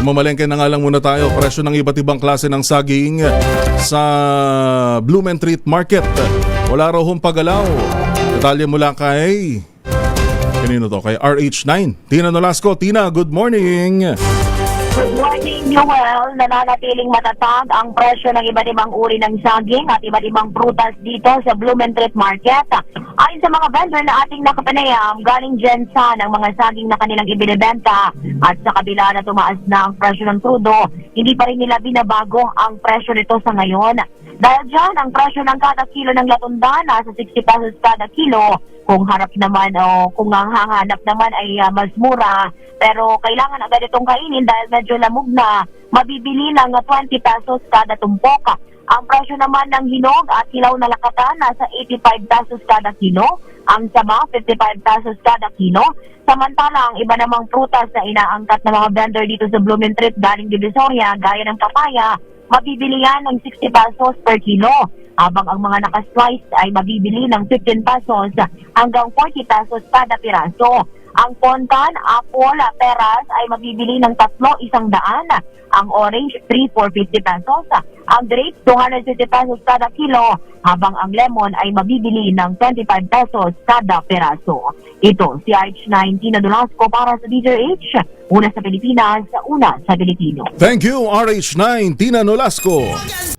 Mamalengke na nga lang muna tayo. Presyo ng iba't ibang klase ng saging sa Blumentritt Market. Wala raw hong pagalaw. Detalye mula kay... kanino to? Kay RH9. Tina Nolasco. Tina, good morning. Good morning, Joel. Nananatiling matatag ang presyo ng iba't ibang uri ng saging at iba't ibang prutas dito sa Blumentritt Market. Ayon sa mga vendor na ating nakapanayam, galing dyan sa ng mga saging na kanilang ibinibenta at sa kabila na tumaas na ang presyo ng crudo, hindi pa rin nila binabago ang presyo nito sa ngayon. Dahil dyan, ang presyo ng kada kilo ng latunda nasa 60 pesos kada kilo. Kung harap naman o kung ang hahanap naman ay mas mura, pero kailangan agad itong kainin dahil medyo lamog na, mabibili ng 20 pesos kada tumpok. Ang presyo naman ng hinog at hilaw na lakatan nasa 85 pesos kada kilo. Ang sama, 55 pesos kada kilo. Samantala, ang iba namang prutas na inaangkat ng mga vendor dito sa Blumentritt galing Divisoria, gaya ng papaya, mabibili yan ng 60 pesos per kilo. Habang ang mga naka-slice ay mabibili ng 15 pesos hanggang 40 pesos kada piraso. Ang ponkan, apple, peras ay mabibili ng 3,100. Ang orange, 3,450 pesos. Ang grapes, 250 pesos kada kilo. Habang ang lemon ay mabibili ng 25 pesos kada peraso. Ito, si RH9, Tina Nolasco para sa DZRH. Una sa Pilipinas, una sa Pilipino. Thank you, RH9, Tina Nolasco.